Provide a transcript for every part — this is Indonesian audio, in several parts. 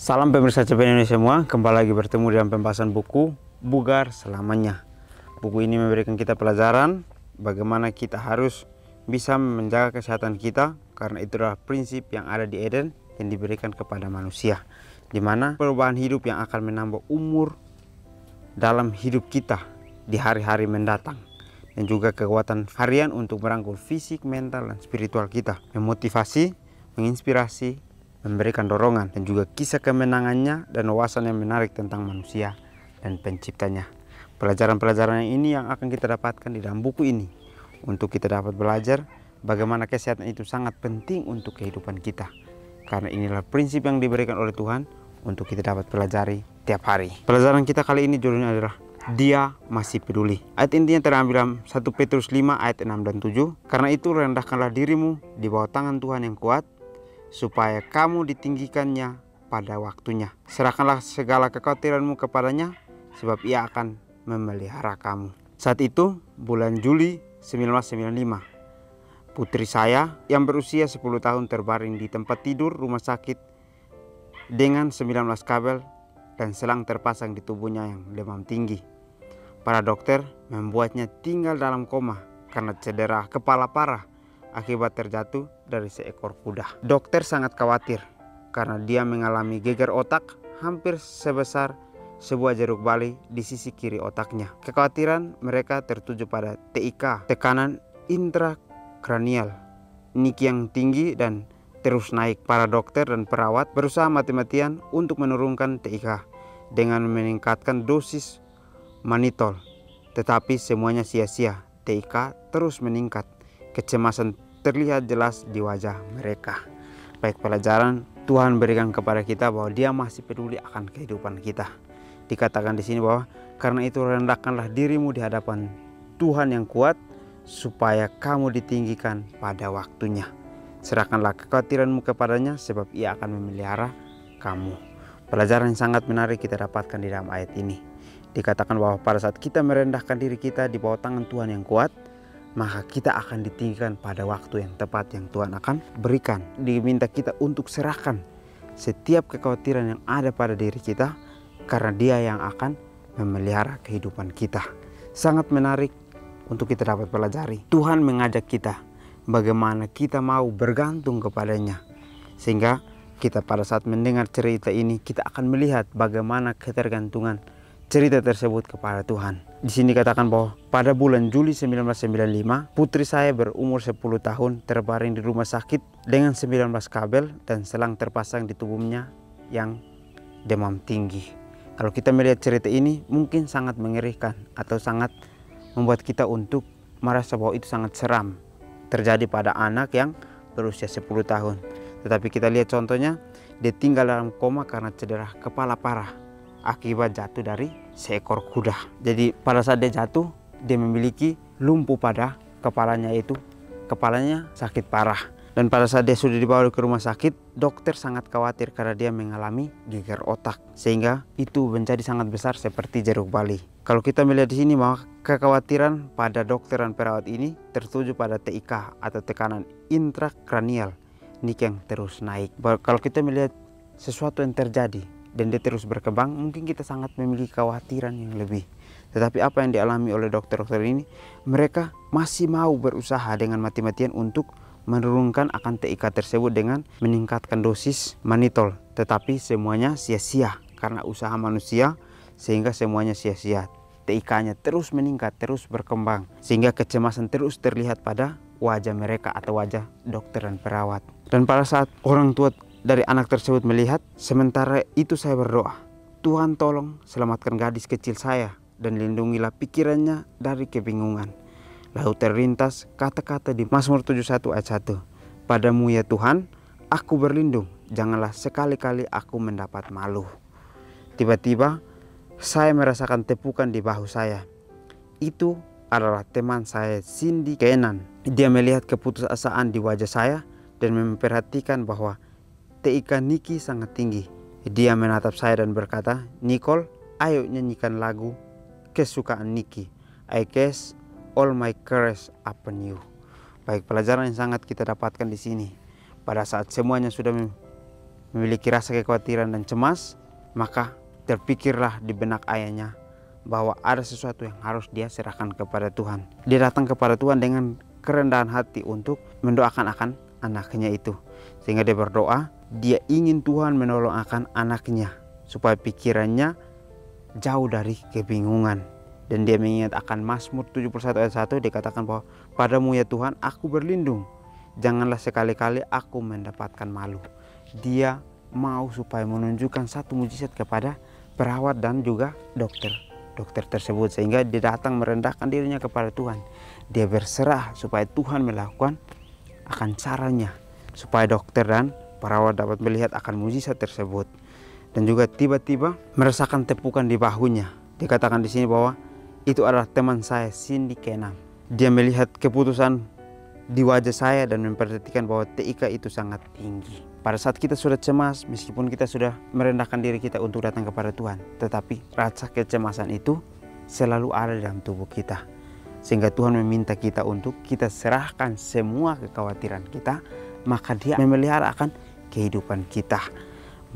Salam pemirsa CPN Indonesia semua, kembali lagi bertemu dalam pembahasan buku Bugar Selamanya. Buku ini memberikan kita pelajaran bagaimana kita harus bisa menjaga kesehatan kita, karena itu adalah prinsip yang ada di Eden yang diberikan kepada manusia, di mana perubahan hidup yang akan menambah umur dalam hidup kita di hari-hari mendatang, dan juga kekuatan harian untuk merangkul fisik, mental, dan spiritual kita, memotivasi, menginspirasi, memberikan dorongan, dan juga kisah kemenangannya dan wawasan yang menarik tentang manusia dan penciptanya. Pelajaran-pelajaran ini yang akan kita dapatkan di dalam buku ini untuk kita dapat belajar bagaimana kesehatan itu sangat penting untuk kehidupan kita, karena inilah prinsip yang diberikan oleh Tuhan untuk kita dapat pelajari tiap hari. Pelajaran kita kali ini judulnya adalah Dia Masih Peduli. Ayat intinya terambil dalam 1 Petrus 5 ayat 6 dan 7. Karena itu rendahkanlah dirimu di bawah tangan Tuhan yang kuat, supaya kamu ditinggikannya pada waktunya. Serahkanlah segala kekhawatiranmu kepadanya, sebab ia akan memelihara kamu. Saat itu, bulan Juli 1995, putri saya yang berusia 10 tahun terbaring di tempat tidur rumah sakit dengan 19 kabel dan selang terpasang di tubuhnya yang demam tinggi. Para dokter membuatnya tinggal dalam koma karena cedera kepala parah akibat terjatuh dari seekor kuda. Dokter sangat khawatir karena dia mengalami geger otak hampir sebesar sebuah jeruk bali di sisi kiri otaknya. Kekhawatiran mereka tertuju pada TIK, tekanan intrakranial, niki yang tinggi dan terus naik. Para dokter dan perawat berusaha mati-matian untuk menurunkan TIK dengan meningkatkan dosis manitol, tetapi semuanya sia-sia. TIK terus meningkat. Kecemasan terlihat jelas di wajah mereka. Baik, pelajaran Tuhan berikan kepada kita bahwa Dia masih peduli akan kehidupan kita. Dikatakan di sini bahwa karena itu rendahkanlah dirimu di hadapan Tuhan yang kuat, supaya kamu ditinggikan pada waktunya. Serahkanlah kekhawatiranmu kepadanya, sebab ia akan memelihara kamu. Pelajaran yang sangat menarik kita dapatkan di dalam ayat ini. Dikatakan bahwa pada saat kita merendahkan diri kita di bawah tangan Tuhan yang kuat, maka kita akan ditinggikan pada waktu yang tepat yang Tuhan akan berikan. Diminta kita untuk serahkan setiap kekhawatiran yang ada pada diri kita, karena Dia yang akan memelihara kehidupan kita. Sangat menarik untuk kita dapat pelajari. Tuhan mengajak kita bagaimana kita mau bergantung kepadanya, sehingga kita pada saat mendengar cerita ini, kita akan melihat bagaimana ketergantungan cerita tersebut kepada Tuhan. Di sini katakan bahwa pada bulan Juli 1995, putri saya berumur 10 tahun terbaring di rumah sakit dengan 19 kabel dan selang terpasang di tubuhnya yang demam tinggi. Kalau kita melihat cerita ini, mungkin sangat mengerikan atau sangat membuat kita untuk merasa bahwa itu sangat seram terjadi pada anak yang berusia 10 tahun. Tetapi kita lihat contohnya, dia tinggal dalam koma karena cedera kepala parah akibat jatuh dari seekor kuda. Jadi pada saat dia jatuh, dia memiliki lumpuh pada kepalanya, itu kepalanya sakit parah. Dan pada saat dia sudah dibawa ke rumah sakit, dokter sangat khawatir karena dia mengalami geger otak, sehingga itu menjadi sangat besar seperti jeruk bali. Kalau kita melihat di sini bahwa kekhawatiran pada dokter dan perawat ini tertuju pada TIK atau tekanan intrakranial, niki yang terus naik. Kalau kita melihat sesuatu yang terjadi dan dia terus berkembang, mungkin kita sangat memiliki kekhawatiran yang lebih. Tetapi apa yang dialami oleh dokter-dokter ini, mereka masih mau berusaha dengan mati-matian untuk menurunkan akan TIK tersebut dengan meningkatkan dosis manitol. Tetapi semuanya sia-sia karena usaha manusia, sehingga semuanya sia-sia. TIK-nya terus meningkat, terus berkembang, sehingga kecemasan terus terlihat pada wajah mereka atau wajah dokter dan perawat. Dan pada saat orang tua dari anak tersebut melihat, sementara itu saya berdoa, Tuhan tolong selamatkan gadis kecil saya dan lindungilah pikirannya dari kebingungan. Lalu terlintas kata-kata di Mazmur 71 ayat 1. Padamu ya Tuhan, aku berlindung, janganlah sekali-kali aku mendapat malu. Tiba-tiba saya merasakan tepukan di bahu saya. Itu adalah teman saya, Cindy Kenan. Dia melihat keputusasaan di wajah saya dan memperhatikan bahwa TIK Niki sangat tinggi. Dia menatap saya dan berkata, Nicole, ayo nyanyikan lagu kesukaan Niki, I Guess All My Cares Upon You. Baik, pelajaran yang sangat kita dapatkan di sini. Pada saat semuanya sudah memiliki rasa kekhawatiran dan cemas, maka terpikirlah di benak ayahnya bahwa ada sesuatu yang harus dia serahkan kepada Tuhan. Dia datang kepada Tuhan dengan kerendahan hati untuk mendoakan akan anaknya itu. Sehingga dia berdoa, dia ingin Tuhan menolong akan anaknya supaya pikirannya jauh dari kebingungan. Dan dia mengingat akan Mazmur 71 ayat 1, dikatakan bahwa padamu ya Tuhan aku berlindung, janganlah sekali-kali aku mendapatkan malu. Dia mau supaya menunjukkan satu mujizat kepada perawat dan juga dokter tersebut, sehingga dia datang merendahkan dirinya kepada Tuhan. Dia berserah supaya Tuhan melakukan akan caranya supaya dokter dan perawat dapat melihat akan mujizat tersebut. Dan juga tiba-tiba merasakan tepukan di bahunya. Dikatakan di sini bahwa itu adalah teman saya, Cindy Kenam. Dia melihat keputusan di wajah saya dan memperhatikan bahwa TIK itu sangat tinggi. Pada saat kita sudah cemas, meskipun kita sudah merendahkan diri kita untuk datang kepada Tuhan, tetapi rasa kecemasan itu selalu ada dalam tubuh kita. Sehingga Tuhan meminta kita untuk kita serahkan semua kekhawatiran kita, maka Dia memelihara akan kehidupan kita.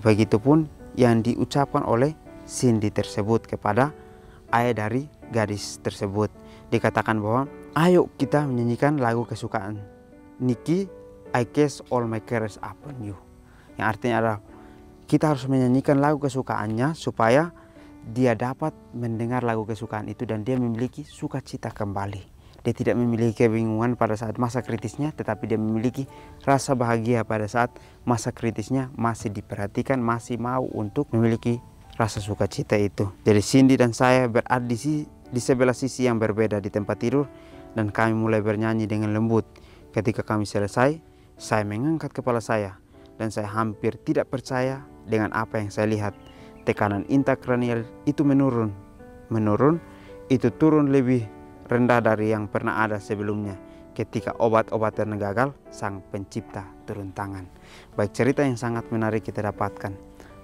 Begitupun yang diucapkan oleh Cindy tersebut kepada ayah dari gadis tersebut. Dikatakan bahwa ayo kita menyanyikan lagu kesukaan Niki, I cast all my cares upon you. Yang artinya adalah kita harus menyanyikan lagu kesukaannya supaya dia dapat mendengar lagu kesukaan itu dan dia memiliki sukacita kembali. Dia tidak memiliki kebingungan pada saat masa kritisnya, tetapi dia memiliki rasa bahagia pada saat masa kritisnya masih diperhatikan, masih mau untuk memiliki rasa sukacita itu. Jadi Cindy dan saya berada di sebelah sisi yang berbeda di tempat tidur, dan kami mulai bernyanyi dengan lembut. Ketika kami selesai, saya mengangkat kepala saya dan saya hampir tidak percaya dengan apa yang saya lihat. Tekanan intrakranial itu menurun, itu turun lebih rendah dari yang pernah ada sebelumnya. Ketika obat-obatan gagal, Sang Pencipta turun tangan. Baik, cerita yang sangat menarik kita dapatkan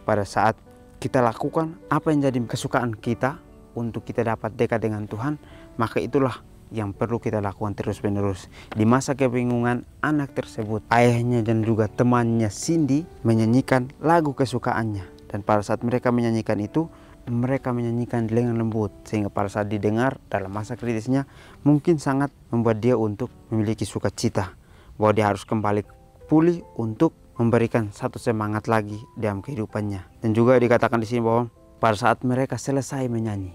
pada saat kita lakukan apa yang jadi kesukaan kita untuk kita dapat dekat dengan Tuhan, maka itulah yang perlu kita lakukan terus-menerus. Di masa kebingungan, anak tersebut, ayahnya dan juga temannya Cindy menyanyikan lagu kesukaannya. Dan pada saat mereka menyanyikan itu, mereka menyanyikan dengan lembut, sehingga pada saat didengar dalam masa kritisnya mungkin sangat membuat dia untuk memiliki sukacita bahwa dia harus kembali pulih untuk memberikan satu semangat lagi dalam kehidupannya. Dan juga dikatakan di sini bahwa pada saat mereka selesai menyanyi,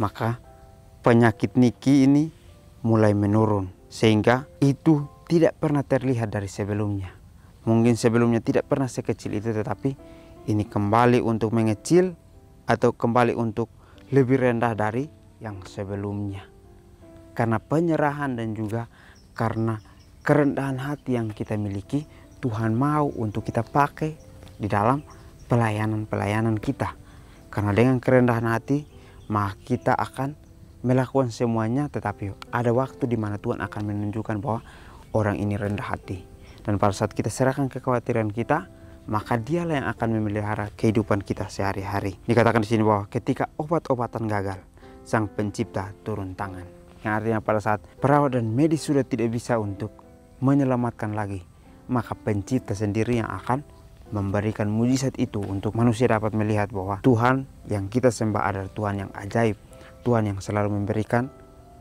maka penyakit Niki ini mulai menurun, sehingga itu tidak pernah terlihat dari sebelumnya. Mungkin sebelumnya tidak pernah sekecil itu, tetapi ini kembali untuk mengecil atau kembali untuk lebih rendah dari yang sebelumnya. Karena penyerahan dan juga karena kerendahan hati yang kita miliki, Tuhan mau untuk kita pakai di dalam pelayanan-pelayanan kita. Karena dengan kerendahan hati, maka kita akan melakukan semuanya, tetapi ada waktu di mana Tuhan akan menunjukkan bahwa orang ini rendah hati. Dan pada saat kita serahkan kekhawatiran kita, maka Dialah yang akan memelihara kehidupan kita sehari-hari. Dikatakan di sini bahwa ketika obat-obatan gagal, Sang Pencipta turun tangan. Yang artinya pada saat perawat dan medis sudah tidak bisa untuk menyelamatkan lagi, maka Pencipta sendiri yang akan memberikan mujizat itu untuk manusia dapat melihat bahwa Tuhan yang kita sembah adalah Tuhan yang ajaib, Tuhan yang selalu memberikan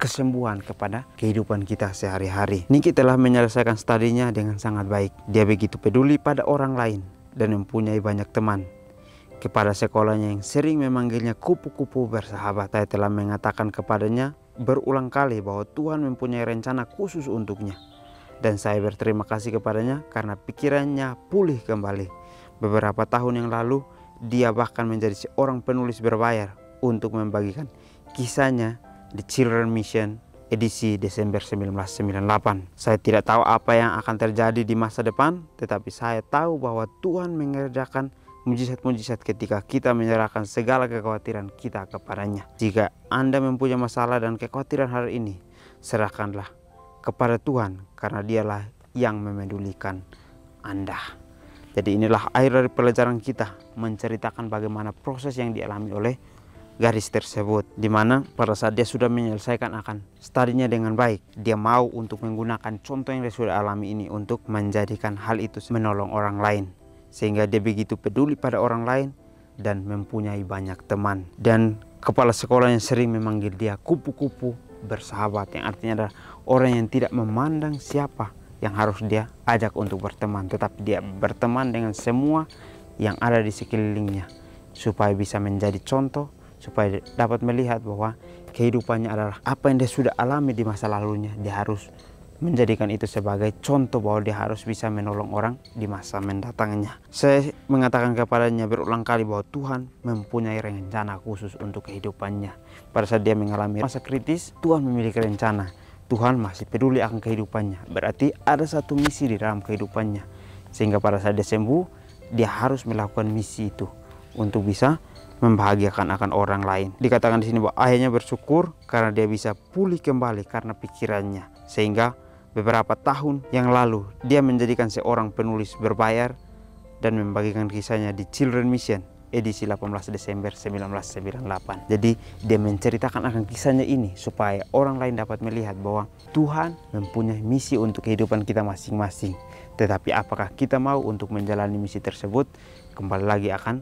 kesembuhan kepada kehidupan kita sehari-hari. Niki telah menyelesaikan studinya dengan sangat baik. Dia begitu peduli pada orang lain dan mempunyai banyak teman. Kepada sekolahnya yang sering memanggilnya kupu-kupu bersahabat, saya telah mengatakan kepadanya berulang kali bahwa Tuhan mempunyai rencana khusus untuknya. Dan saya berterima kasih kepadanya karena pikirannya pulih kembali. Beberapa tahun yang lalu, dia bahkan menjadi seorang penulis berbayar untuk membagikan kisahnya The Children Mission edisi Desember 1998. Saya tidak tahu apa yang akan terjadi di masa depan, tetapi saya tahu bahwa Tuhan mengerjakan mujizat-mujizat ketika kita menyerahkan segala kekhawatiran kita kepadanya. Jika Anda mempunyai masalah dan kekhawatiran hari ini, serahkanlah kepada Tuhan karena Dialah yang memedulikan Anda. Jadi inilah akhir dari pelajaran kita, menceritakan bagaimana proses yang dialami oleh gadis tersebut, di mana pada saat dia sudah menyelesaikan akan studinya dengan baik, dia mau untuk menggunakan contoh yang dia sudah alami ini untuk menjadikan hal itu menolong orang lain. sehingga dia begitu peduli pada orang lain dan mempunyai banyak teman. Dan kepala sekolahnya sering memanggil dia kupu-kupu bersahabat, yang artinya adalah orang yang tidak memandang siapa yang harus dia ajak untuk berteman, tetapi dia berteman dengan semua yang ada di sekelilingnya, supaya bisa menjadi contoh, supaya dapat melihat bahwa kehidupannya adalah apa yang dia sudah alami di masa lalunya. Dia harus menjadikan itu sebagai contoh bahwa dia harus bisa menolong orang di masa mendatangnya. Saya mengatakan kepadanya berulang kali bahwa Tuhan mempunyai rencana khusus untuk kehidupannya. Pada saat dia mengalami masa kritis, Tuhan memiliki rencana. Tuhan masih peduli akan kehidupannya. Berarti ada satu misi di dalam kehidupannya. Sehingga pada saat dia sembuh, dia harus melakukan misi itu untuk bisa membahagiakan akan orang lain. Dikatakan di sini bahwa ayahnya bersyukur karena dia bisa pulih kembali karena pikirannya. Sehingga beberapa tahun yang lalu dia menjadikan seorang penulis berbayar dan membagikan kisahnya di Children Mission edisi 18 Desember 1998. Jadi dia menceritakan akan kisahnya ini supaya orang lain dapat melihat bahwa Tuhan mempunyai misi untuk kehidupan kita masing-masing. Tetapi apakah kita mau untuk menjalani misi tersebut, kembali lagi akan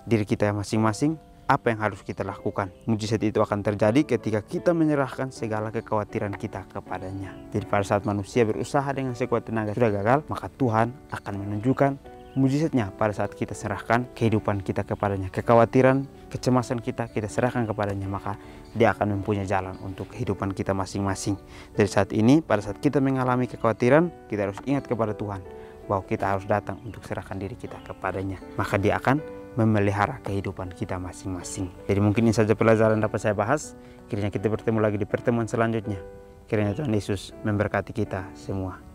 diri kita masing-masing. Apa yang harus kita lakukan? Mujizat itu akan terjadi ketika kita menyerahkan segala kekhawatiran kita kepadanya. Jadi pada saat manusia berusaha dengan sekuat tenaga sudah gagal, maka Tuhan akan menunjukkan mujizatnya pada saat kita serahkan kehidupan kita kepadanya. Kekhawatiran, kecemasan kita serahkan kepadanya, maka dia akan mempunyai jalan untuk kehidupan kita masing-masing. Dari saat ini, pada saat kita mengalami kekhawatiran, kita harus ingat kepada Tuhan bahwa kita harus datang untuk serahkan diri kita kepadanya. Maka dia akan memelihara kehidupan kita masing-masing. Jadi mungkin ini saja pelajaran dapat saya bahas. Kiranya kita bertemu lagi di pertemuan selanjutnya. Kiranya Tuhan Yesus memberkati kita semua.